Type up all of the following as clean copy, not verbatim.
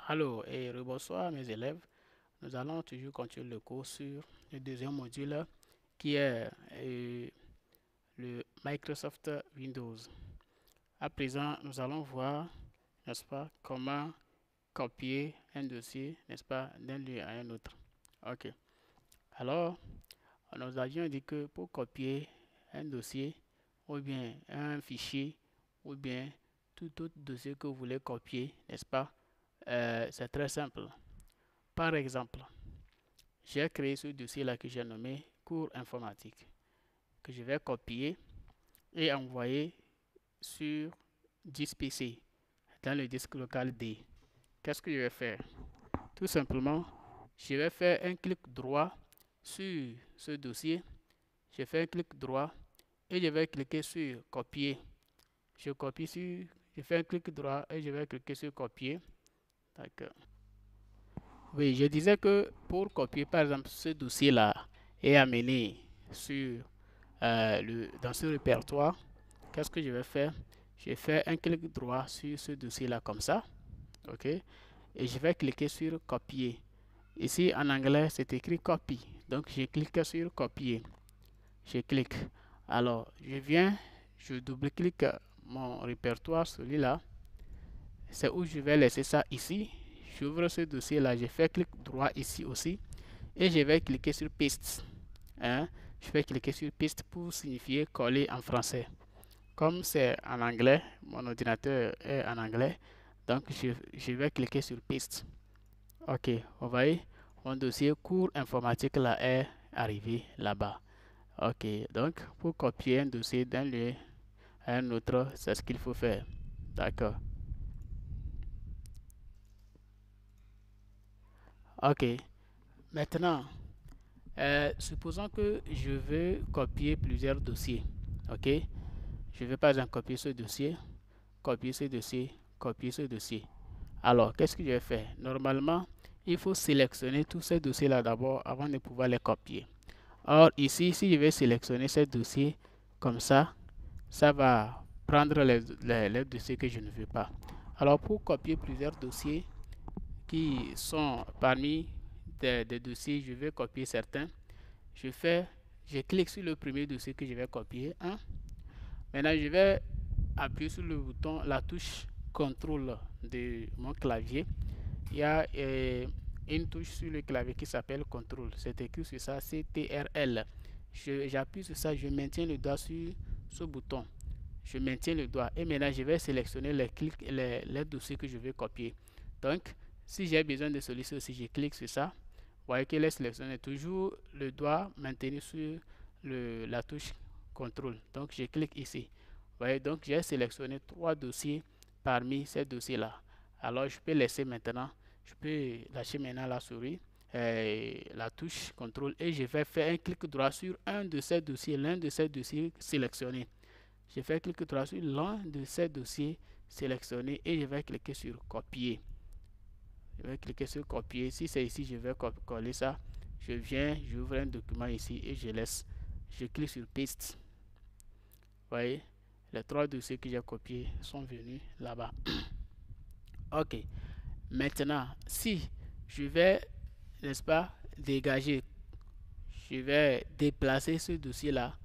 Allô et rebonsoir mes élèves. Nous allons toujours continuer le cours sur le deuxième module qui est le Microsoft Windows. À présent, nous allons voir, n'est-ce pas, comment copier un dossier, n'est-ce pas, d'un lieu à un autre. Ok. Alors, nous avions dit que pour copier un dossier ou bien un fichier ou bien tout autre dossier que vous voulez copier, n'est-ce pas, c'est très simple. Par exemple, j'ai créé ce dossier-là que j'ai nommé cours informatique, que je vais copier et envoyer sur 10 PC dans le disque local D. Qu'est-ce que je vais faire? Tout simplement, je vais faire un clic droit sur ce dossier. Je fais un clic droit et je vais cliquer sur copier. Je fais un clic droit et je vais cliquer sur copier. D'accord. Oui, je disais que pour copier par exemple ce dossier-là et amener sur dans ce répertoire, qu'est-ce que je vais faire? Je fais un clic droit sur ce dossier-là comme ça, ok? Et je vais cliquer sur copier. Ici en anglais c'est écrit copy, donc je clique sur copier. Je clique. Alors je viens, je double-clique mon répertoire, celui-là. C'est où je vais laisser ça ici. J'ouvre ce dossier-là, je fais clic droit ici aussi et je vais cliquer sur paste. Hein? Je vais cliquer sur paste pour signifier coller en français. Comme c'est en anglais, mon ordinateur est en anglais, donc je vais cliquer sur paste. Ok, vous voyez, mon dossier cours informatique là est arrivé là-bas. Ok, donc pour copier un dossier d'un lieu à un autre, c'est ce qu'il faut faire. D'accord. Ok, maintenant, supposons que je veux copier plusieurs dossiers. Ok, je vais par exemple copier ce dossier, copier ce dossier, copier ce dossier. Alors, qu'est-ce que je vais faire? Normalement, il faut sélectionner tous ces dossiers-là d'abord avant de pouvoir les copier. Or, ici, si je vais sélectionner ces dossiers comme ça va prendre les dossiers que je ne veux pas. Alors, pour copier plusieurs dossiers qui sont parmi des dossiers, je vais copier certains. Je clique sur le premier dossier que je vais copier. Hein. Maintenant, je vais appuyer sur le bouton, la touche contrôle de mon clavier. Il y a une touche sur le clavier qui s'appelle contrôle. C'est écrit sur ça, CTRL. J'appuie sur ça, je maintiens le doigt sur ce bouton. Je maintiens le doigt et maintenant je vais sélectionner les dossiers que je veux copier. Donc, si j'ai besoin de celui-ci aussi, je clique sur ça. Vous voyez qu'il est sélectionné toujours le doigt maintenu sur la touche contrôle. Donc, je clique ici. Vous voyez, donc j'ai sélectionné 3 dossiers parmi ces dossiers-là. Alors, je peux laisser maintenant, je peux lâcher maintenant la souris, la touche contrôle et je vais faire un clic droit sur un de ces dossiers, l'un de ces dossiers sélectionnés. Je fais clic droit sur l'un de ces dossiers sélectionnés et je vais cliquer sur copier. Je vais cliquer sur copier. Si c'est ici, je vais coller ça. Je viens, j'ouvre un document ici et je laisse. Je clique sur paste. Vous voyez, les 3 dossiers que j'ai copiés sont venus là-bas. Ok. Maintenant, si je vais, n'est-ce pas, dégager, je vais déplacer ce dossier-là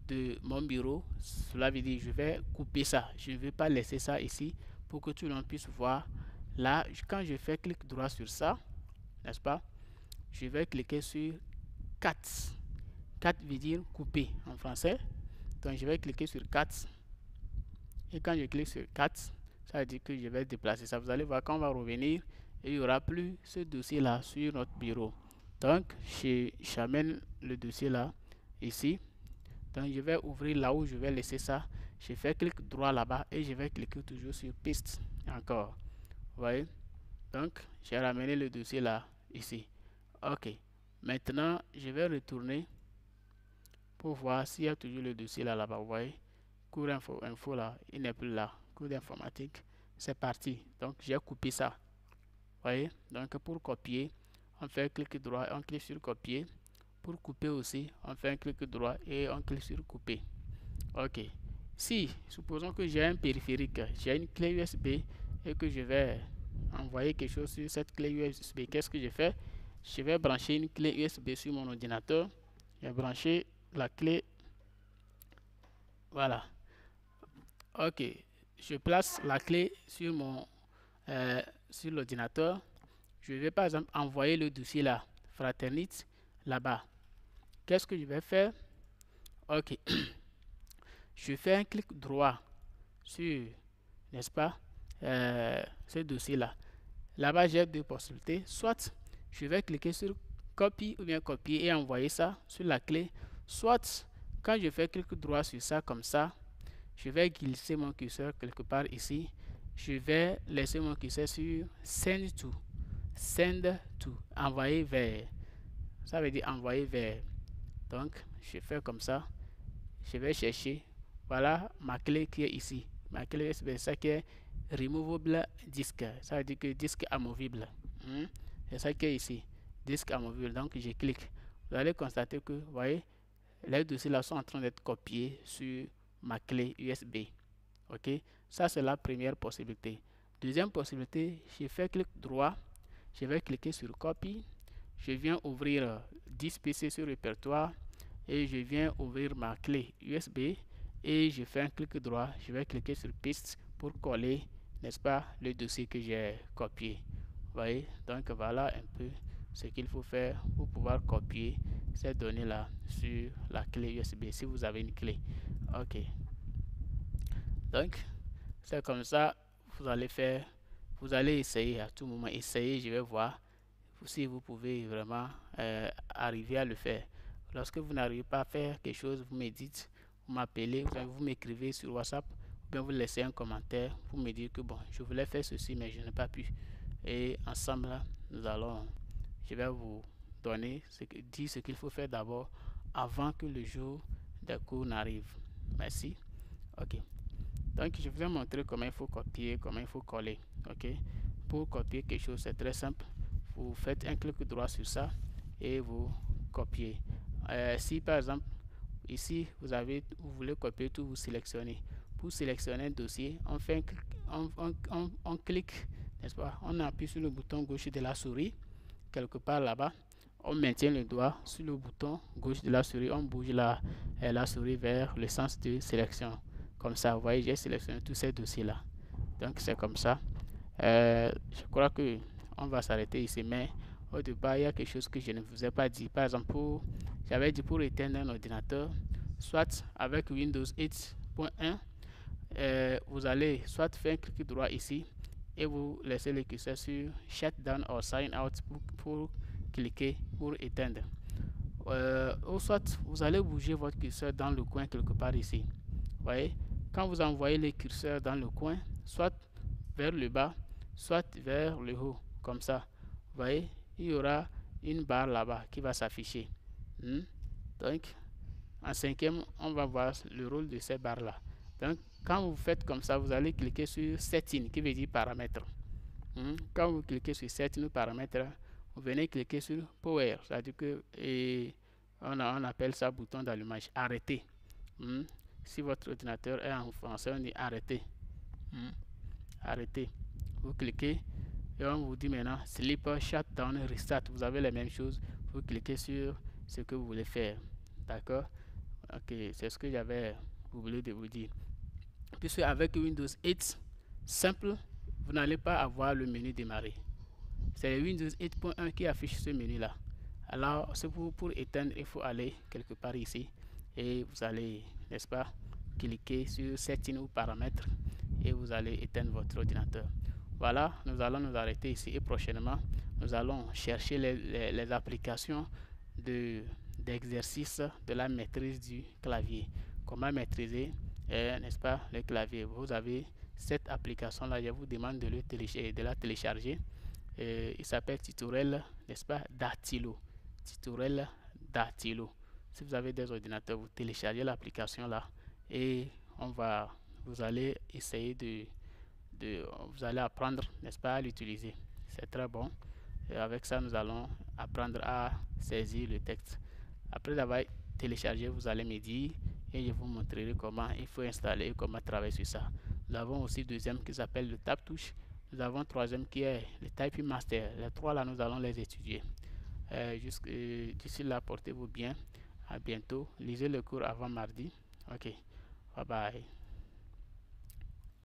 de mon bureau, cela veut dire je vais couper ça. Je ne vais pas laisser ça ici pour que tout le monde puisse voir. Là, quand je fais clic droit sur ça, n'est-ce pas, je vais cliquer sur 4. 4 veut dire couper en français. Donc je vais cliquer sur 4. Et quand je clique sur 4, ça veut dire que je vais déplacer ça. Vous allez voir quand on va revenir, il n'y aura plus ce dossier-là sur notre bureau. Donc, j'amène le dossier là, ici. Donc, je vais ouvrir là où je vais laisser ça. Je fais clic droit là-bas et je vais cliquer toujours sur piste. Encore. Vous voyez? Donc, j'ai ramené le dossier là, ici. Ok. Maintenant, je vais retourner pour voir s'il y a toujours le dossier là-bas. Vous voyez? Cours info là, il n'est plus là. Cours d'informatique, c'est parti. Donc, j'ai coupé ça. Vous voyez? Donc, pour copier, on fait clic droit, on clique sur copier. Pour couper aussi, on fait un clic droit et on clique sur couper. Ok. Si, supposons que j'ai un périphérique, j'ai une clé USB et que je vais envoyer quelque chose sur cette clé USB. Qu'est-ce que je fais? Je vais brancher une clé USB sur mon ordinateur. Je vais brancher la clé. Voilà. Ok. Je place la clé sur sur l'ordinateur. Je vais par exemple envoyer le dossier là, Fraternite, là-bas. Qu'est-ce que je vais faire? Ok. Je fais un clic droit sur, n'est-ce pas, ce dossier-là. Là-bas, j'ai deux possibilités. Soit je vais cliquer sur copie ou bien copier et envoyer ça sur la clé. Soit, quand je fais clic droit sur ça comme ça, je vais glisser mon curseur quelque part ici. Je vais laisser mon curseur sur Send to. Send to. Envoyer vers. Ça veut dire envoyer vers. Donc, je fais comme ça. Je vais chercher. Voilà ma clé qui est ici. Ma clé USB, ça qui est Removable Disk. Ça veut dire que disque amovible. C'est ça qui est ici. Disque amovible. Donc, je clique. Vous allez constater que, vous voyez, les dossiers là sont en train d'être copiés sur ma clé USB. Ok, ça c'est la première possibilité. Deuxième possibilité, je fais clic droit, je vais cliquer sur copie, je viens ouvrir 10 PC sur répertoire et je viens ouvrir ma clé USB et je fais un clic droit, je vais cliquer sur piste pour coller, n'est-ce pas, le dossier que j'ai copié. Vous voyez, donc voilà un peu ce qu'il faut faire pour pouvoir copier ces données là sur la clé USB si vous avez une clé. Ok, donc c'est comme ça vous allez faire, vous allez essayer à tout moment, essayer, je vais voir si vous pouvez vraiment arriver à le faire. Lorsque vous n'arrivez pas à faire quelque chose, vous me dites, vous m'appelez, vous m'écrivez sur WhatsApp ou bien vous laissez un commentaire pour me dire que bon, je voulais faire ceci mais je n'ai pas pu. Et ensemble nous allons, je vais vous donner dire ce qu'il faut faire d'abord avant que le jour des cours n'arrive. Merci. Ok. Donc je vous ai montré comment il faut copier, comment il faut coller. Ok. Pour copier quelque chose, c'est très simple. Vous faites un clic droit sur ça et vous copiez. Si par exemple ici vous voulez copier tout, vous sélectionnez. Pour sélectionner un dossier, on fait un clic, on clique, n'est-ce pas? On appuie sur le bouton gauche de la souris, quelque part là-bas. On maintient le doigt sur le bouton gauche de la souris, on bouge la souris vers le sens de sélection. Comme ça, vous voyez, j'ai sélectionné tous ces dossiers-là. Donc c'est comme ça. Je crois que on va s'arrêter ici, mais au départ, il y a quelque chose que je ne vous ai pas dit. Par exemple, j'avais dit pour éteindre un ordinateur, soit avec Windows 8.1, vous allez soit faire un clic droit ici et vous laissez le curseur sur Shutdown or Sign Out pour cliquer pour éteindre. Ou soit vous allez bouger votre curseur dans le coin quelque part ici. Vous voyez, quand vous envoyez le curseur dans le coin, soit vers le bas, soit vers le haut, comme ça. Vous voyez, il y aura une barre là-bas qui va s'afficher. Donc, en cinquième, on va voir le rôle de ces barres-là. Donc, quand vous faites comme ça, vous allez cliquer sur Setting, qui veut dire paramètres. Quand vous cliquez sur Setting ou paramètres, vous venez cliquer sur Power, c'est-à-dire que on appelle ça bouton d'allumage, arrêter. Si votre ordinateur est en français, on dit arrêter. Arrêter. Vous cliquez et on vous dit maintenant Sleep, Shutdown, Restart. Vous avez les mêmes choses. Vous cliquez sur ce que vous voulez faire. D'accord? Ok, c'est ce que j'avais oublié de vous dire. Puisque avec Windows 8 simple, vous n'allez pas avoir le menu démarrer. C'est Windows 8.1 qui affiche ce menu là. Alors, c'est pour éteindre, il faut aller quelque part ici et vous allez, n'est-ce pas, cliquer sur Settings ou paramètres et vous allez éteindre votre ordinateur. Voilà, nous allons nous arrêter ici et prochainement, nous allons chercher les applications d'exercice de la maîtrise du clavier. Comment maîtriser, n'est-ce pas, le clavier. Vous avez cette application là, je vous demande de la télécharger. Il s'appelle Tutoriel, n'est-ce pas, Daktilo. Tutoriel Daktilo. Si vous avez des ordinateurs, vous téléchargez l'application là et vous allez essayer vous allez apprendre, n'est-ce pas, à l'utiliser. C'est très bon. Et avec ça, nous allons apprendre à saisir le texte. Après avoir téléchargé, vous allez me dire et je vous montrerai comment il faut installer et comment travailler sur ça. Nous avons aussi le deuxième qui s'appelle le tap touche. nous avons troisième qui est le Typing Master. Les trois là, nous allons les étudier. D'ici là, portez-vous bien. À bientôt. Lisez le cours avant mardi. Ok. Bye bye.